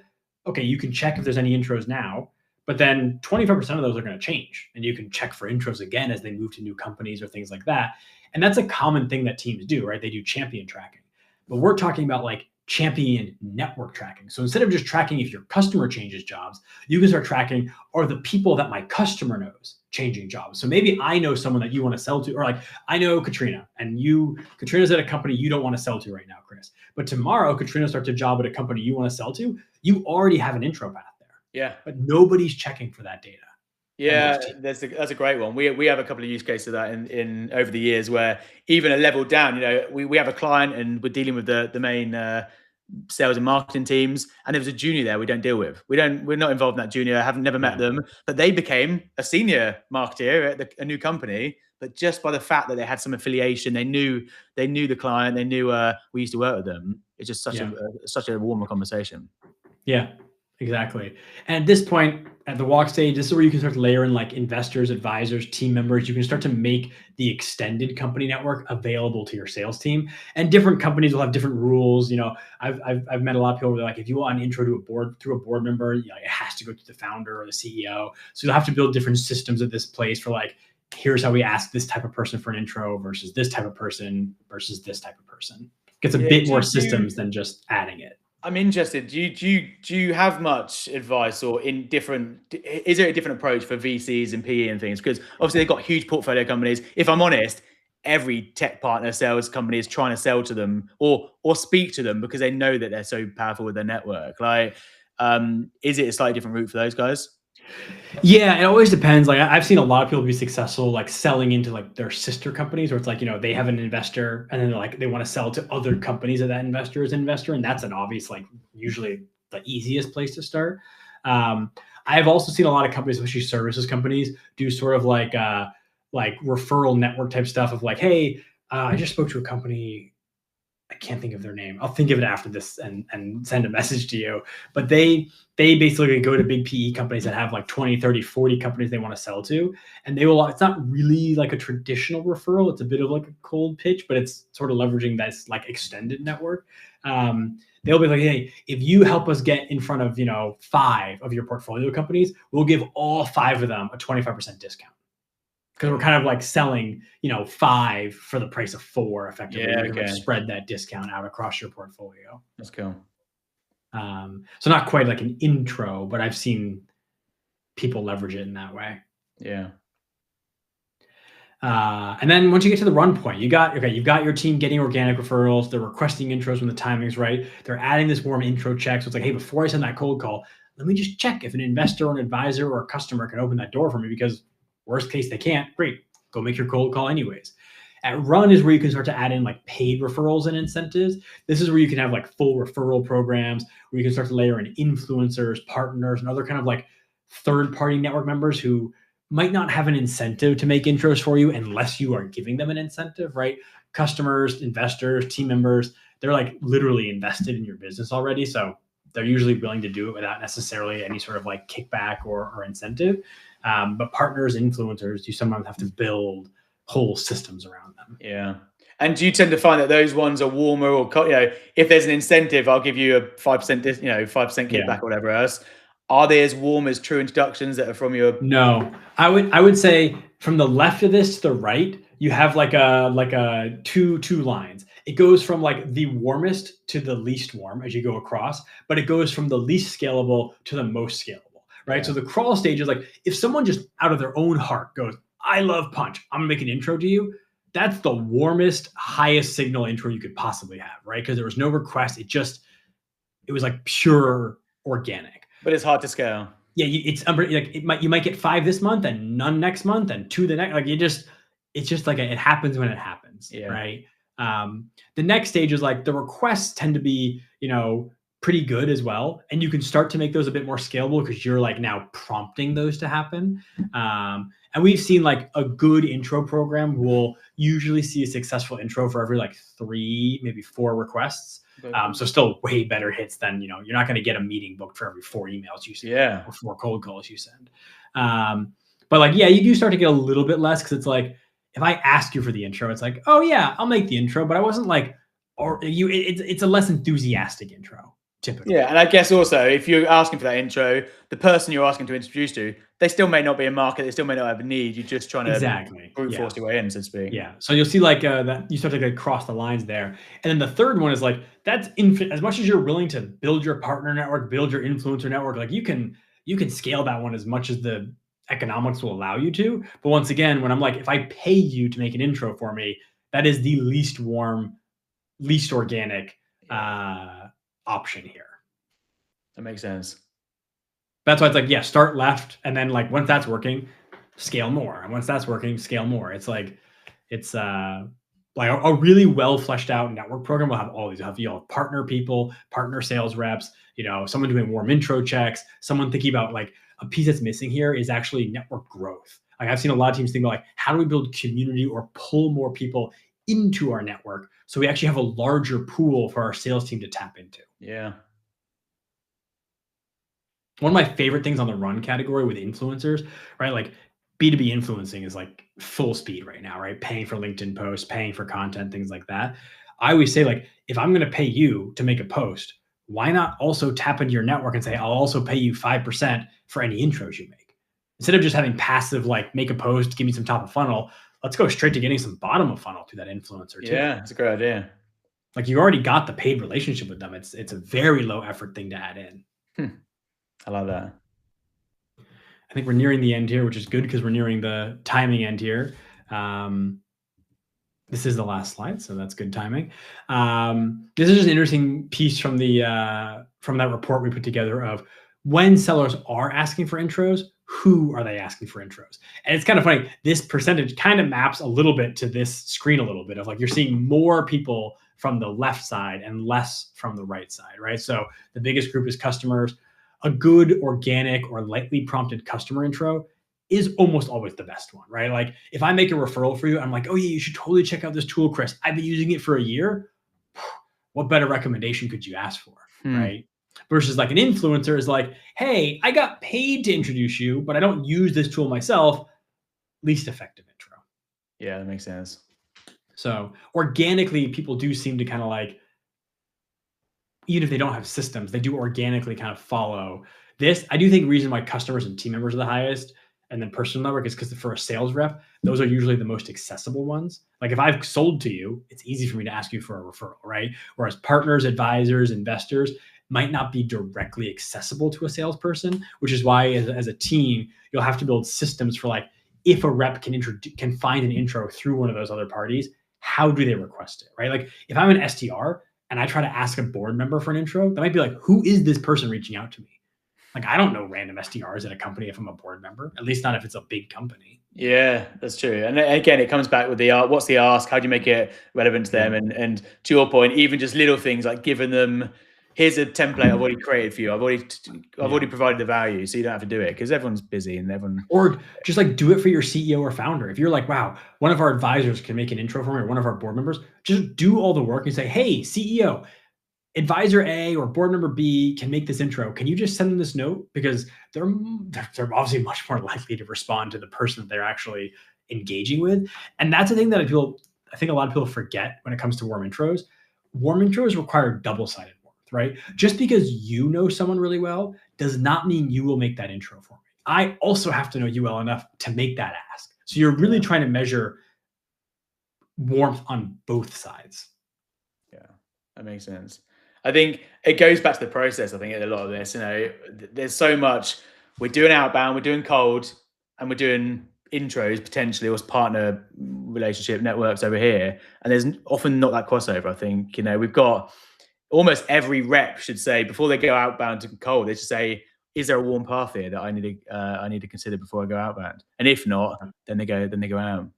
okay, you can check if there's any intros now, but then 25% of those are going to change, and you can check for intros again as they move to new companies or things like that. And that's a common thing that teams do, right? They do champion tracking, but we're talking about like champion network tracking. So instead of just tracking if your customer changes jobs, you can start tracking, are the people that my customer knows changing jobs? So maybe I know someone that you want to sell to, or like I know Katrina, and Katrina's at a company you don't want to sell to right now, Chris. But tomorrow, Katrina starts a job at a company you want to sell to. You already have an intro path there. Yeah. But nobody's checking for that data. Yeah, that's a great one. We have a couple of use cases of that in over the years, where even a level down, we have a client and we're dealing with the main sales and marketing teams, and there was a junior there we don't deal with. We're not involved in that junior. I haven't never met them, but they became a senior marketer at a new company. But just by the fact that they had some affiliation, they knew the client, they knew we used to work with them. It's just such a warmer conversation. Yeah. Exactly. And at this point, at the walk stage, this is where you can start layering like investors, advisors, team members. You can start to make the extended company network available to your sales team. And different companies will have different rules. I've met a lot of people who are like, if you want an intro to a board through a board member, it has to go through the founder or the CEO. So you'll have to build different systems at this place for like, here's how we ask this type of person for an intro versus this type of person versus this type of person. It gets a bit more systems than just adding it. I'm interested. Do you have much advice, or is there a different approach for VCs and PE and things? Because obviously they've got huge portfolio companies. If I'm honest, every tech partner sales company is trying to sell to them or speak to them because they know that they're so powerful with their network. Like, is it a slightly different route for those guys? Yeah, it always depends. Like I've seen a lot of people be successful, like selling into like their sister companies, where it's like, they have an investor and then they're like, they want to sell to other companies that investor is an investor. And that's an obvious, like usually the easiest place to start. I've also seen a lot of companies, especially services companies, do sort of like referral network type stuff of like, hey, I just spoke to a company I can't think of their name. I'll think of it after this and send a message to you. But they basically go to big PE companies that have like 20, 30, 40 companies they want to sell to. And they will, it's not really like a traditional referral. It's a bit of like a cold pitch, but it's sort of leveraging this like extended network. They'll be like, hey, if you help us get in front of, 5 of your portfolio companies, we'll give all 5 of them a 25% discount. Because we're kind of like selling, 5 for the price of 4 effectively. Yeah, you can like spread that discount out across your portfolio. That's cool. So not quite like an intro, but I've seen people leverage it in that way. Yeah. And then once you get to the run point, you've got your team getting organic referrals. They're requesting intros when the timing's right. They're adding this warm intro check. So it's like, hey, before I send that cold call, let me just check if an investor or an advisor or a customer can open that door for me, because worst case, they can't. Great. Go make your cold call anyways. At Run is where you can start to add in like paid referrals and incentives. This is where you can have like full referral programs where you can start to layer in influencers, partners, and other kind of like third-party network members who might not have an incentive to make intros for you unless you are giving them an incentive, right? Customers, investors, team members, they're like literally invested in your business already. So they're usually willing to do it without necessarily any sort of like kickback or incentive. But partners, influencers, you sometimes have to build whole systems around them. Yeah. And do you tend to find that those ones are warmer, or if there's an incentive, I'll give you a 5%, 5% kickback or whatever else. Are they as warm as true introductions that are from your? No, I would say from the left of this to the right, you have like a two lines. It goes from like the warmest to the least warm as you go across, but it goes from the least scalable to the most scalable. Right. Yeah. So the crawl stage is like, if someone just out of their own heart goes, I love Punch, I'm gonna make an intro to you. That's the warmest, highest signal intro you could possibly have. Right. Because there was no request. It was like pure organic. But it's hard to scale. Yeah. You might get 5 this month and none next month and 2 the next, like it's just like it happens when it happens. Yeah. Right. The next stage is like the requests tend to be, pretty good as well. And you can start to make those a bit more scalable because you're like now prompting those to happen. And we've seen like a good intro program will usually see a successful intro for every like 3, maybe 4 requests. So still way better hits than, you're not going to get a meeting booked for every 4 emails you send or 4 cold calls you send. But like, yeah, you do start to get a little bit less because it's like, if I ask you for the intro, it's like, oh yeah, I'll make the intro, but I wasn't like, it's a less enthusiastic intro. Typically. Yeah, and I guess also if you're asking for that intro, the person you're asking to introduce to, they still may not be a market, they still may not have a need. You're just trying to brute force your way in, so to speak. Yeah. So you'll see like that you start to like cross the lines there. And then the third one is like that's infinite. As much as you're willing to build your partner network, build your influencer network, like you can scale that one as much as the economics will allow you to. But once again, when I'm like, if I pay you to make an intro for me, that is the least warm, least organic option here. That makes sense. That's why it's like, start left. And then like, once that's working, scale more. And once that's working, scale more. It's like, it's like a really well fleshed out network program will have all these. You'll have partner people, partner sales reps, someone doing warm intro checks, someone thinking about like a piece that's missing here is actually network growth. Like I've seen a lot of teams think about like, how do we build community or pull more people into our network so we actually have a larger pool for our sales team to tap into? Yeah. One of my favorite things on the Run category with influencers, right? Like B2B influencing is like full speed right now, right? Paying for LinkedIn posts, paying for content, things like that. I always say like, if I'm going to pay you to make a post, why not also tap into your network and say, I'll also pay you 5% for any intros you make? Instead of just having passive, like make a post, give me some top of funnel, let's go straight to getting some bottom of funnel through that influencer too. Yeah, it's a great idea. Like you already got the paid relationship with them. It's a very low effort thing to add in. I love that. I think we're nearing the end here, which is good because we're nearing the timing end here. This is the last slide, so that's good timing. This is just an interesting piece from that report we put together of when sellers are asking for intros, who are they asking for intros? And it's kind of funny. This percentage kind of maps a little bit to this screen a little bit of like you're seeing more people from the left side and less from the right side, right? So the biggest group is customers. A good organic or lightly prompted customer intro is almost always the best one, right? Like if I make a referral for you, I'm like, oh yeah, you should totally check out this tool, Chris. I've been using it for a year. what better recommendation could you ask for, right? Versus like an influencer is like, hey, I got paid to introduce you, but I don't use this tool myself. Least effective intro. Yeah, that makes sense. So organically, people do seem to kind of like, even if they don't have systems, they do organically kind of follow this. I do think the reason why customers and team members are the highest and then personal network is because for a sales rep, those are usually the most accessible ones. Like if I've sold to you, it's easy for me to ask you for a referral, right? Whereas partners, advisors, investors might not be directly accessible to a salesperson, which is why as a team, you'll have to build systems for like, if a rep can find an intro through one of those other parties, how do they request it, right? Like if I'm an SDR and I try to ask a board member for an intro, that might be like, who is this person reaching out to me? Like, I don't know random SDRs at a company if I'm a board member, at least not if it's a big company. Yeah, that's true. And again, it comes back with the what's the ask? How do you make it relevant to them? And to your point, even just little things like giving them, here's a template I've already created for you. I've already provided the value, so you don't have to do it because everyone's busy and everyone. Or just like do it for your CEO or founder. If you're like, wow, one of our advisors can make an intro for me, or one of our board members, just do all the work and say, hey, CEO, advisor A or board member B can make this intro. Can you just send them this note? Because they're obviously much more likely to respond to the person that they're actually engaging with. And that's the thing that I think a lot of people forget when it comes to warm intros. Warm intros require double-sided warmth, right? Just because you know someone really well does not mean you will make that intro for me. I also have to know you well enough to make that ask. So you're really trying to measure warmth on both sides. Yeah, that makes sense. I think it goes back to the process. I think a lot of this, there's so much. We're doing outbound, we're doing cold, and we're doing intros potentially, or partner relationship networks over here. And there's often not that crossover. I think we've got almost every rep should say before they go outbound to cold, they should say, "Is there a warm path here that I need to consider before I go outbound?" And if not, then they go out.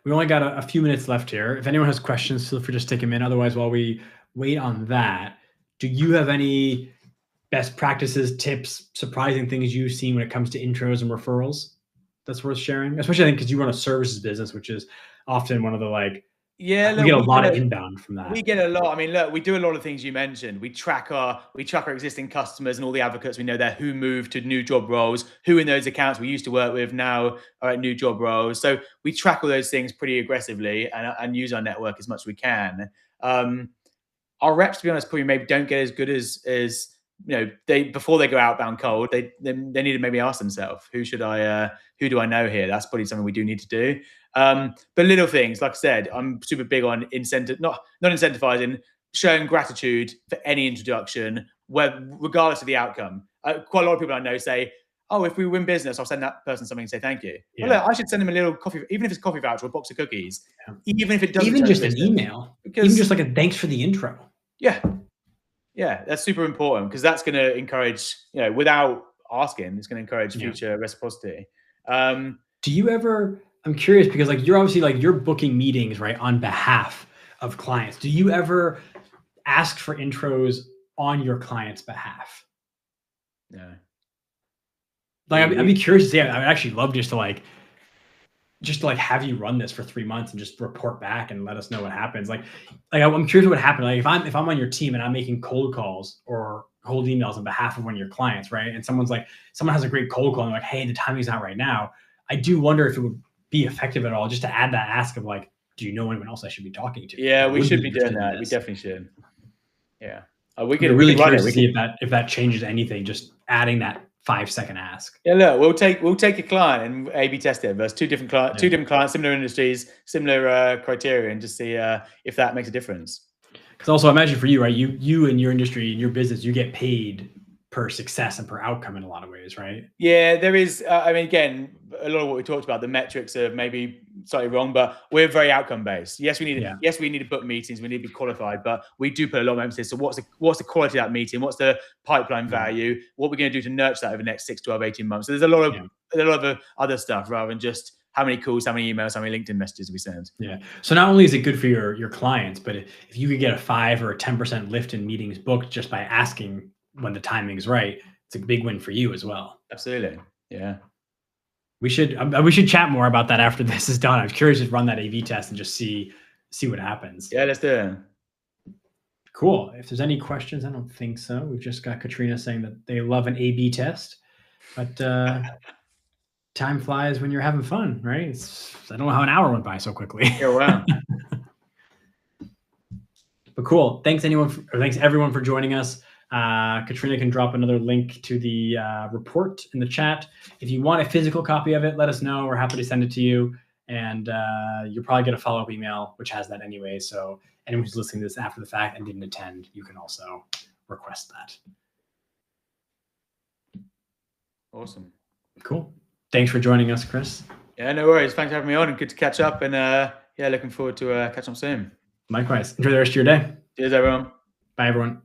We only got a few minutes left here. If anyone has questions, feel free to just take them in. Otherwise, while we wait on that, do you have any best practices, tips, surprising things you've seen when it comes to intros and referrals that's worth sharing? Especially I think because you run a services business, which is often one of the we get a lot of inbound from that. We get a lot. I mean, look, we do a lot of things you mentioned. We track our existing customers and all the advocates we know there who moved to new job roles, who in those accounts we used to work with now are at new job roles. So we track all those things pretty aggressively and use our network as much as we can. Our reps, to be honest, probably maybe don't get as good as they before they go outbound cold. They need to maybe ask themselves, who do I know here? That's probably something we do need to do. But little things, like I said, I'm super big on not incentivizing, showing gratitude for any introduction, regardless of the outcome. Quite a lot of people I know say, "Oh, if we win business, I'll send that person something and say thank you." Yeah. Well, look, I should send them a little coffee, even if it's a coffee voucher or a box of cookies, even if it doesn't. Even just an email, even just like a thanks for the intro. Yeah, that's super important because that's going to encourage, without asking, it's going to encourage future reciprocity. Do you ever? I'm curious because you're obviously you're booking meetings, right, on behalf of clients. Do you ever ask for intros on your client's behalf? No. I'd be curious to see. I would actually love just to have you run this for 3 months and just report back and let us know what happens. I'm curious what would happen. If I'm on your team and I'm making cold calls or cold emails on behalf of one of your clients, right? And someone has a great cold call and like, hey, the timing's not right now. I do wonder if it would be effective at all just to add that ask of do you know anyone else I should be talking to? Yeah, we should be doing that. We definitely should. Yeah. We could really curious to see if that changes anything, just adding that 5-second ask. Yeah, look, we'll take a client and A/B test it versus two different clients, similar industries, similar criteria, and just see if that makes a difference. Because also, I imagine for you, right? You in your industry, in your business, you get paid per success and per outcome in a lot of ways, right? Yeah, there is. Again, a lot of what we talked about, the metrics are maybe slightly wrong, but we're very outcome based. Yes, we need to book meetings, we need to be qualified, but we do put a lot of emphasis. So what's the quality of that meeting? What's the pipeline value? What we're going to do to nurture that over the next 6, 12, 18 months? So there's a lot of other stuff rather than just how many calls, how many emails, how many LinkedIn messages we send. Yeah. So not only is it good for your clients, but if you could get a 5 or a 10% lift in meetings booked just by asking when the timing's right, it's a big win for you as well. Absolutely. Yeah. We should chat more about that after this is done. I'm curious to run that A/B test and just see what happens. Yeah, let's do it. Cool. If there's any questions, I don't think so. We've just got Katrina saying that they love an A/B test, but time flies when you're having fun, right? I don't know how an hour went by so quickly. Yeah, wow. But cool. Thanks everyone for joining us. Katrina can drop another link to the report in the chat. If you want a physical copy of it, let us know. We're happy to send it to you. And you'll probably get a follow-up email, which has that anyway. So anyone who's listening to this after the fact and didn't attend, you can also request that. Awesome. Cool. Thanks for joining us, Chris. Yeah, no worries. Thanks for having me on, and good to catch up. And yeah, looking forward to catching up soon. Likewise. Enjoy the rest of your day. Cheers, everyone. Bye, everyone.